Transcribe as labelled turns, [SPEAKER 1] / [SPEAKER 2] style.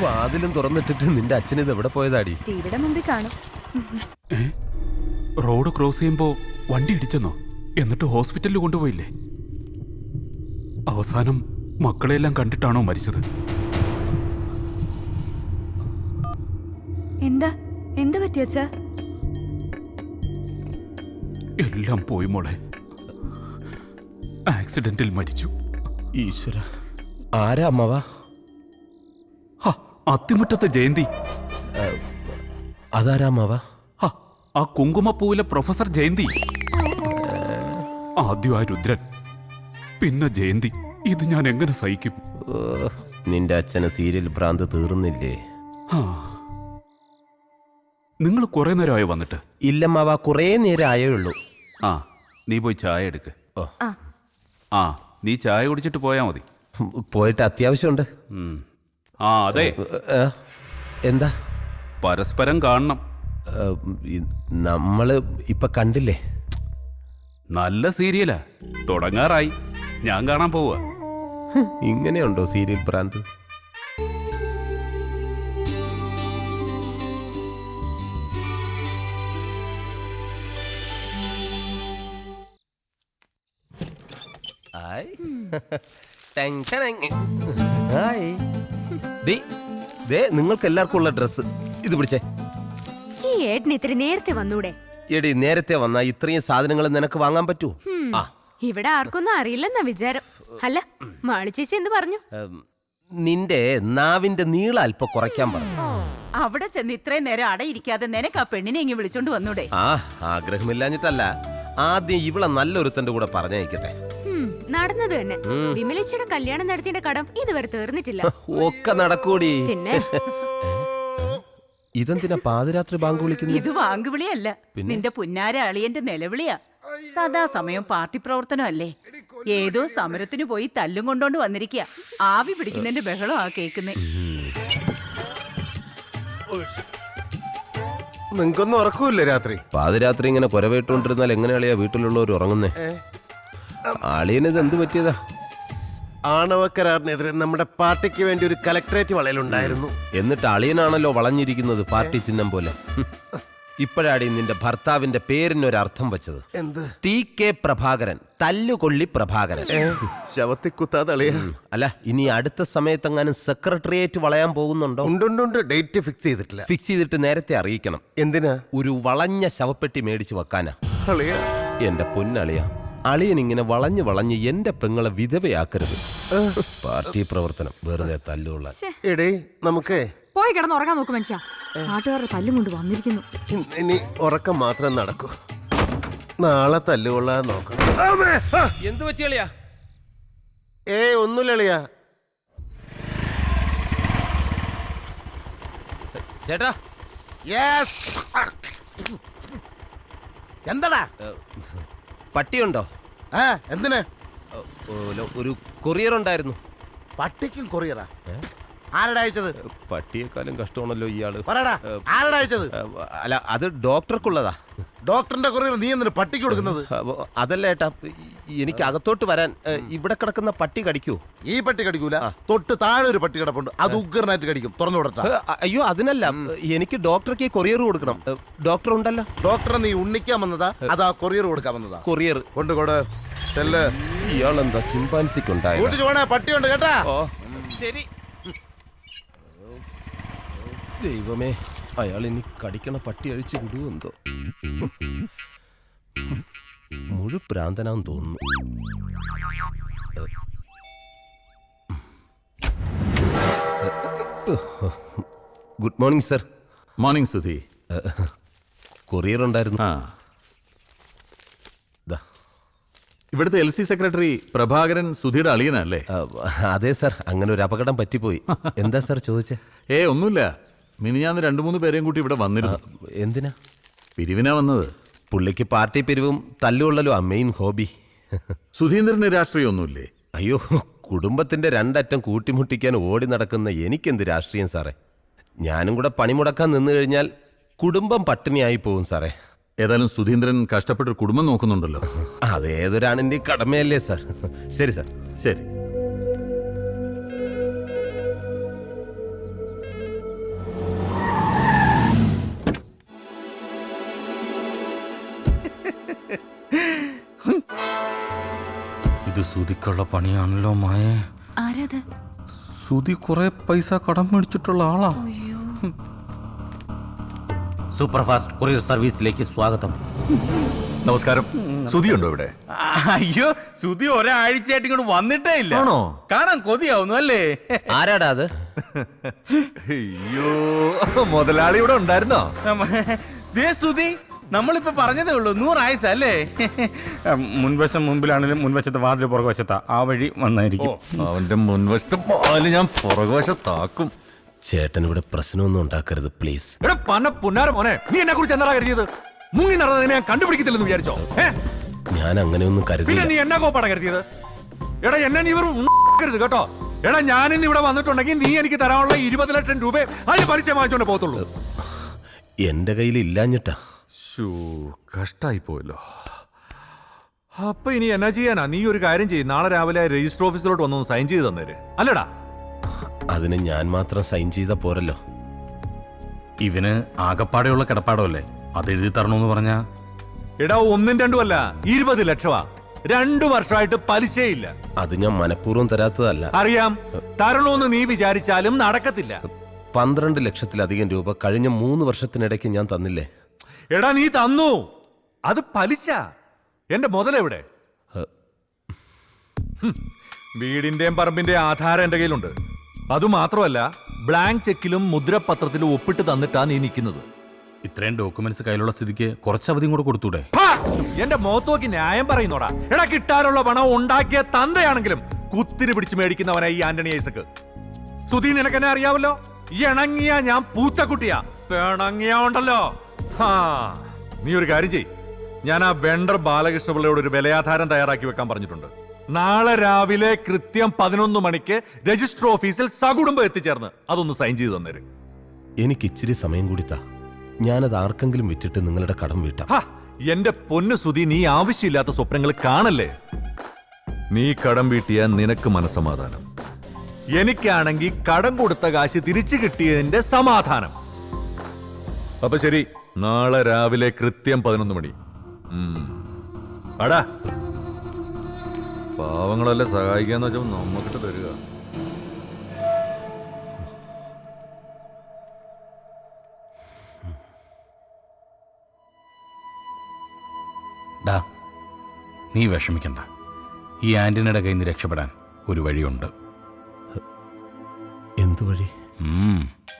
[SPEAKER 1] വാതിലും തുറന്നിട്ടിട്ട് നിന്റെ അച്ഛനിത് എവിടെ പോയതാടി?
[SPEAKER 2] ടിവിയുടെ മുമ്പിൽ കാണും.
[SPEAKER 3] റോഡ് ക്രോസ് ചെയ്യുമ്പോ വണ്ടി ഇടിച്ചെന്നോ? എന്നിട്ട് ഹോസ്പിറ്റലിൽ കൊണ്ടുപോയില്ലേ? അവസാനം മക്കളെല്ലാം കണ്ടിട്ടാണോ മരിച്ചത്?
[SPEAKER 2] എന്താ പറ്റിയച്ച?
[SPEAKER 3] എല്ലാം പോയി മോളെ. ആക്സിഡന്റിൽ മരിച്ചു.
[SPEAKER 1] ഈശ്വര, ആരാ അമ്മവാ?
[SPEAKER 3] അത്തിമുറ്റത്തെ ജയന്തി.
[SPEAKER 1] അതാരാ അമ്മവാ?
[SPEAKER 3] ആ കുങ്കുമപ്പൂവിലെ പ്രൊഫസർ ജയന്തി. ആദ്യം ആ രുദ്രൻ, പിന്നെ ജയന്തി. ഇത് ഞാൻ എങ്ങനെ സഹിക്കും?
[SPEAKER 1] നിന്റെ അച്ഛന് സീരിയൽ ഭ്രാന്ത് തീർന്നില്ലേ?
[SPEAKER 3] നിങ്ങൾ കുറെ നേരമായി വന്നിട്ട്?
[SPEAKER 1] ഇല്ലമ്മാവ, കുറേ നേരം ആയേ ഉള്ളൂ.
[SPEAKER 3] നീ പോയി ചായ എടുക്ക്. നീ ചായ കുടിച്ചിട്ട് പോയാ മതി.
[SPEAKER 1] പോയിട്ട് അത്യാവശ്യമുണ്ട്.
[SPEAKER 3] അതെ.
[SPEAKER 1] എന്താ?
[SPEAKER 3] പരസ്പരം കാണണം.
[SPEAKER 1] നമ്മള് ഇപ്പൊ കണ്ടില്ലേ?
[SPEAKER 3] നല്ല സീരിയലാ, തുടങ്ങാറായി. ഞാൻ കാണാൻ പോവാ.
[SPEAKER 1] ഇങ്ങനെയുണ്ടോ സീരിയൽ ഭ്രാന്ത്? നിങ്ങൾക്ക് എല്ലാവർക്കും ഉള്ള ഡ്രസ് ഇത് പിടിച്ചേ.
[SPEAKER 2] ഈ ഏട്ടന് ഇത്തിരി നേരത്തെ വന്നൂടെ?
[SPEAKER 1] എടി, നേരത്തെ വന്നാ ഇത്രയും സാധനങ്ങൾ നിനക്ക് വാങ്ങാൻ പറ്റൂ?
[SPEAKER 2] ഇവിടെ ആർക്കൊന്നും അറിയില്ലെന്നാ വിചാരം. അല്ല, മാളി ചേച്ചി എന്ത് പറഞ്ഞു?
[SPEAKER 1] നിന്റെ നാവിന്റെ നീളം അല്പം കുറയ്ക്കാൻ പറഞ്ഞു.
[SPEAKER 4] അവിടെ ചെന്ന് ഇത്രയും നേരം അടയിരിക്കാതെ നിനക്ക് ആ പെണ്ണിനെ ഇങ്ങ് വിളിച്ചോണ്ട് വന്നൂടെ?
[SPEAKER 1] ആഗ്രഹമില്ലാഞ്ഞിട്ടല്ല, ആദ്യം ഇവളെ നല്ലൊരുത്തന്റെ കൂടെ പറഞ്ഞയക്കട്ടെ.
[SPEAKER 2] നടന്നത് തന്നെ. വിമലേച്ചിയുടെ കല്യാണം നടത്തിയ കടം ഇതുവരെ തീർന്നിട്ടില്ല.
[SPEAKER 1] ഒക്കെ നടക്കൂടി.
[SPEAKER 2] പിന്നെ
[SPEAKER 1] ഇതെന്തിനാ പാതിരാത്രി ബാങ്ക് വിളിക്കുന്നത്?
[SPEAKER 4] ഇത് വാങ്കുവിളിയല്ല, നിന്റെ പുന്നാര അളിയന്റെ നിലവിളിയാ. സദാസമയം പാർട്ടി പ്രവർത്തനം അല്ലേ? ഏതോ സമരത്തിന് പോയി തല്ലും കൊണ്ടോണ്ട് വന്നിരിക്കുക. ആവി പിടിക്കുന്നതിന്റെ ബഹളം ആ കേക്കുന്നേ.
[SPEAKER 5] നിങ്ങൾക്കൊന്നും ഉറക്കൂല്ലേ രാത്രി?
[SPEAKER 1] പാതിരാത്രി ഇങ്ങനെ കുരവേട്ടുകൊണ്ടിരുന്നാൽ എങ്ങനെയാളിയാ വീട്ടിലുള്ളവർ ഉറങ്ങുന്നേ? അളിയനിത് എന്ത് പറ്റിയതാ?
[SPEAKER 5] ആണവക്കരാറിനെതിരെ നമ്മുടെ പാർട്ടിക്ക് വേണ്ടി ഒരു കലക്ടറേറ്റ് വളയലുണ്ടായിരുന്നു.
[SPEAKER 1] എന്നിട്ട് അളിയനാണല്ലോ വളഞ്ഞിരിക്കുന്നത് പാർട്ടി ചിഹ്നം പോലെ. ഇപ്പോഴാടി നിന്റെ ഭർത്താവിന്റെ പേരിനൊരർത്ഥം വെച്ചത്.
[SPEAKER 5] എന്ത്?
[SPEAKER 1] TK പ്രഭാകരൻ, തല്ലുകൊള്ളി പ്രഭാകരൻ.
[SPEAKER 5] ശവത്തി കുത്താതെ അളിയാ.
[SPEAKER 1] അല്ല, ഇനി അടുത്ത സമയത്തെങ്ങാനും സെക്രട്ടേറിയറ്റ് വളയാൻ പോകുന്നുണ്ടോ?
[SPEAKER 5] ഉണ്ട്. ഡേറ്റ് ഫിക്സ് ചെയ്തിട്ടില്ല.
[SPEAKER 1] ഫിക്സ് ചെയ്തിട്ട് നേരത്തെ അറിയിക്കണം.
[SPEAKER 5] എന്തിനാ?
[SPEAKER 1] ഒരു വളഞ്ഞ ശവപ്പെട്ടി മേടിച്ചു വെക്കാനാ.
[SPEAKER 5] അളിയാ,
[SPEAKER 1] എന്റെ പൊന്നളിയ, അളിയൻ ഇങ്ങനെ വളഞ്ഞ് എന്റെ പെങ്ങളെ വിധവയാക്കരുത്. പാർട്ടി പ്രവർത്തനം വെറുതെ തല്ലുള്ള.
[SPEAKER 5] എടേ, നമുക്ക്
[SPEAKER 2] പോയി കിടന്ന് ഉറങ്ങാൻ നോക്കും മനുഷ്യ. നാട്ടുകാരുടെ തല്ലും കൊണ്ട് വന്നിരിക്കുന്നു.
[SPEAKER 5] ഇനി ഉറക്കം മാത്രം നടക്കൂ. നാളെ തല്ലുകൊള്ളാൻ നോക്കണം.
[SPEAKER 1] എന്ത് പറ്റിയളിയാ?
[SPEAKER 5] ഒന്നുമില്ലളിയാ.
[SPEAKER 1] ചേട്ടാ,
[SPEAKER 5] എന്താടാ?
[SPEAKER 1] പട്ടിയുണ്ടോ?
[SPEAKER 5] എന്തിനാ?
[SPEAKER 1] ഒരു കൊറിയർ ഉണ്ടായിരുന്നു.
[SPEAKER 5] പട്ടിക്കും കൊറിയറാ? ആരുടെ അയച്ചത്?
[SPEAKER 1] പട്ടിയെക്കാളും കഷ്ടമാണല്ലോ ഇയാള്.
[SPEAKER 5] പറയടാ, ആരുടെ അയച്ചത്?
[SPEAKER 1] അല്ല, അത് ഡോക്ടർക്കുള്ളതാ.
[SPEAKER 5] ഡോക്ടറിന്റെ കൊറിയർ നീ എന്തിനു പട്ടിക്ക് കൊടുക്കുന്നത്?
[SPEAKER 1] അതല്ല ഏട്ടാ, എനിക്ക് അകത്തോട്ട് വരാൻ. ഇവിടെ കിടക്കുന്ന പട്ടി കടിക്കൂ?
[SPEAKER 5] ഈ പട്ടി കടിക്കൂല. തൊട്ട് താഴെ ഒരു പട്ടി കിടപ്പുണ്ട്, അത് ഉഗ്രനായിട്ട് കടിക്കും. തുറന്നു വിടട്ടാ.
[SPEAKER 1] അയ്യോ, അതിനല്ല, എനിക്ക് ഡോക്ടർക്ക് കൊറിയർ കൊടുക്കണം. ഡോക്ടർ ഉണ്ടല്ലോ.
[SPEAKER 5] ഡോക്ടറെ നീ ഉണ്ണിക്കാൻ വന്നതാ അതാ കൊറിയർ കൊടുക്കാൻ വന്നതാ?
[SPEAKER 1] കൊറിയർ
[SPEAKER 5] കൊണ്ടുകൊട്.
[SPEAKER 1] ഇയാളെന്താ ചിമ്പാൻസിക്കുണ്ടായ?
[SPEAKER 5] പട്ടിയുണ്ട് കേട്ടാ.
[SPEAKER 1] ശരി. ദൈവമേ, അയാൾ ഇനി കടിക്കണ പട്ടി അഴിച്ചു വിടുവെന്തോ. മുഴുപ്രാന്തനാന്ന് തോന്നുന്നു. Good morning sir.
[SPEAKER 6] Morning Sudhi.
[SPEAKER 1] Courier ഉണ്ടായിരുന്നു.
[SPEAKER 6] ഇവിടുത്തെ LC സെക്രട്ടറി പ്രഭാകരൻ സുധിയുടെ അളിയനല്ലേ?
[SPEAKER 1] അതെ സർ, അങ്ങനെ ഒരു അപകടം പറ്റിപ്പോയി. എന്താ സർ ചോദിച്ചേ?
[SPEAKER 6] ഒന്നുമില്ല. മിനിഞ്ഞാന്ന് 2-3 പേരെയും കൂട്ടി ഇവിടെ വന്നിരുന്നു.
[SPEAKER 1] എന്തിനാ?
[SPEAKER 6] പിരിവിനാ വന്നത്.
[SPEAKER 1] പുള്ളിക്ക് പാർട്ടി പിരിവും തല്ലുകൊള്ളലോ മെയിൻ ഹോബി.
[SPEAKER 6] സുധീന്ദ്രന് രാഷ്ട്രീയമൊന്നുമില്ലേ?
[SPEAKER 1] അയ്യോ, കുടുംബത്തിന്റെ രണ്ടറ്റം കൂട്ടിമുട്ടിക്കാൻ ഓടി നടക്കുന്ന എനിക്കെന്ത് രാഷ്ട്രീയം സാറേ? ഞാനും കൂടെ പണിമുടക്കാൻ നിന്നു കഴിഞ്ഞാൽ കുടുംബം പട്ടിണിയായി പോകും സാറേ.
[SPEAKER 6] ഏതായാലും സുധീന്ദ്രൻ കഷ്ടപ്പെട്ടൊരു കുടുംബം നോക്കുന്നുണ്ടല്ലോ.
[SPEAKER 1] അതേതൊരാണിന്റെ കടമയല്ലേ സാർ? ശരി സാർ.
[SPEAKER 6] ശരി.
[SPEAKER 3] സുതിക്കുള്ള പണിയാണല്ലോ മായേ.
[SPEAKER 7] ആരാത്?
[SPEAKER 3] സുതി കുറെ പൈസ കടം മേടിച്ചിട്ടുള്ള ആളാ.
[SPEAKER 8] സൂപ്പർ ഫാസ്റ്റ് കൊറിയർ സർവീസിലേക്ക് സ്വാഗതം.
[SPEAKER 6] നമസ്കാരം. സുധിയുണ്ടോ ഇവിടെ?
[SPEAKER 3] അയ്യോ, സുതി ഒരാഴ്ചയായിട്ട് ഇങ്ങോട്ട് വന്നിട്ടേ ഇല്ല.
[SPEAKER 6] ആണോ?
[SPEAKER 3] കാണാൻ കൊതിയാവുന്നു അല്ലേ?
[SPEAKER 1] ആരാടാ അത്?
[SPEAKER 6] അയ്യോ, മുതലാളി ഇവിടെ ഉണ്ടായിരുന്നോ?
[SPEAKER 3] ദേ സുതി, നമ്മളിപ്പോ പറഞ്ഞതേ ഉള്ളൂ, 100 ആയുസ് അല്ലേ?
[SPEAKER 9] മുൻവശം മുൻപിലാണെങ്കിലും മുൻവശത്ത് വാതിൽ പുറകുവശത്താ, ആ വഴി വന്നായിരിക്കും.
[SPEAKER 6] അവന്റെ മുൻവശത്ത് പാല് ഞാൻ പുറകുവശത്താക്കും.
[SPEAKER 1] ചേട്ടൻ ഇവിടെ പ്രശ്നമൊന്നും ഉണ്ടാക്കരുത് പ്ലീസ്.
[SPEAKER 6] എടാ പന പുന്നാര മോനെ, നീ എന്നെ കുറിച്ച് എന്താ കരുതിയത്? മുങ്ങി നടന്നതിനെ ഞാൻ കണ്ടുപിടിക്കത്തില്ലെന്ന് വിചാരിച്ചോ?
[SPEAKER 1] ഞാൻ അങ്ങനെയൊന്നും
[SPEAKER 6] പിന്നെ
[SPEAKER 1] കരുതിയില്ല.
[SPEAKER 6] നീ എന്നാ കോപ്പാടാ കരുതിയത്? എടാ എന്നെ നീ കരുത് കേട്ടോ. എടാ ഞാനിന്ന് ഇവിടെ വന്നിട്ടുണ്ടെങ്കിൽ നീ എനിക്ക് തരാനുള്ള 20 ലക്ഷം രൂപ അതിന് പലിശ വാങ്ങിച്ചോണ്ട് പോകത്തുള്ളൂ.
[SPEAKER 1] എന്റെ കയ്യിൽ ഇല്ലാഞ്ഞിട്ടാ.
[SPEAKER 6] കഷ്ടായി പോയല്ലോ. അപ്പൊ ഇനി എന്നാ ചെയ്യാനാ? നീ ഒരു കാര്യം ചെയ്യും, നാളെ രാവിലെ രജിസ്റ്റർ ഓഫീസിലോട്ട് വന്നൊന്ന് സൈൻ ചെയ്ത് തന്നേര്. അല്ലടാ,
[SPEAKER 1] അതിന് ഞാൻ മാത്രം സൈൻ ചെയ്താ പോരല്ലോ.
[SPEAKER 9] ഇവന് ആകപ്പാടെയുള്ള കിടപ്പാടമല്ലേ, അത് എഴുതി തരണമെന്ന് പറഞ്ഞാ.
[SPEAKER 6] എടാ 1ഉം 2ഉം അല്ല, 20 ലക്ഷമാ. 2 വർഷമായിട്ട് പലിശയില്ല.
[SPEAKER 1] അത് ഞാൻ മനഃപൂർവ്വം തരാത്തതല്ല.
[SPEAKER 6] അറിയാം, തരണോന്ന് നീ വിചാരിച്ചാലും നടക്കത്തില്ല.
[SPEAKER 1] 12 ലക്ഷത്തിലധികം രൂപ കഴിഞ്ഞ 3 വർഷത്തിനിടയ്ക്ക് ഞാൻ തന്നില്ലേ?
[SPEAKER 6] എടാ നീ തന്നു, അത് പലിശ. എന്റെ മുതലെവിടെ? വീടിന്റെയും പറമ്പിന്റെയും ആധാരം എന്റെ കയ്യിലുണ്ട്. അതുമാത്രമല്ല, ബ്ലാങ്ക് ചെക്കിലും മുദ്രപത്രത്തിലും ഒപ്പിട്ട് തന്നിട്ടാ നീ നിൽക്കുന്നത്.
[SPEAKER 9] ഇത്രയും ഡോക്യുമെന്റ്സ് കയ്യിലുള്ള സ്ഥിതിക്ക് കുറച്ച് അവധിയും കൂടെ കൊടുത്തൂടെ?
[SPEAKER 6] എന്റെ മുഖത്ത് നോക്കി ന്യായം പറയുന്നോടാ. എടാ കിട്ടാനുള്ള പണം ഉണ്ടാക്കിയ തന്തയാണെങ്കിലും കുത്തിരി പിടിച്ച് മേടിക്കുന്നവനാ ഈ ആന്റണി ഐസക്ക്. സുധി, നിനക്കെന്നെ അറിയാവല്ലോ. ഇണങ്ങിയ ഞാൻ പൂച്ചക്കുട്ടിയാ, പിണങ്ങിയ ഉണ്ടല്ലോ. നീ ഒരു കാര്യം ചെയ്, ഞാൻ ആ വെണ്ടർ ബാലകൃഷ്ണപിള്ളയോട് ഒരു വിലയാധാരം തയ്യാറാക്കി വെക്കാൻ പറഞ്ഞിട്ടുണ്ട്. നാളെ രാവിലെ കൃത്യം 11 മണിക്ക് രജിസ്റ്റർ ഓഫീസിൽ സകുടുംബം എത്തിച്ചേർന്ന് അതൊന്ന് സൈൻ ചെയ്ത് തന്നേര്.
[SPEAKER 1] എനിക്ക് ഇച്ചിരി സമയം കൂടി താ. ഞാനത് ആർക്കെങ്കിലും വിറ്റിട്ട് നിങ്ങളുടെ കടം വീട്ടാം.
[SPEAKER 6] എന്റെ പൊന്നു സുധി, നീ ആവശ്യമില്ലാത്ത സ്വപ്നങ്ങൾ കാണല്ലേ. നീ കടം വീട്ടിയ നിനക്ക് മനസ്സമാധാനം, എനിക്കാണെങ്കിൽ കടം കൊടുത്ത കാശ് തിരിച്ചു കിട്ടിയതിന്റെ സമാധാനം. അപ്പൊ ശരി, നാളെ രാവിലെ കൃത്യം 11 മണി. അടാ, പാവങ്ങളെല്ലാം സഹായിക്കാന്ന് വെച്ചാൽ നമ്മക്കിട്ട് തരിക.
[SPEAKER 9] ഡാ, നീ വിഷമിക്കണ്ട. ഈ ആന്റണിയുടെ കയ്യിൽ നിന്ന് രക്ഷപ്പെടാൻ ഒരു വഴിയുണ്ട്.
[SPEAKER 1] എന്തു വഴി?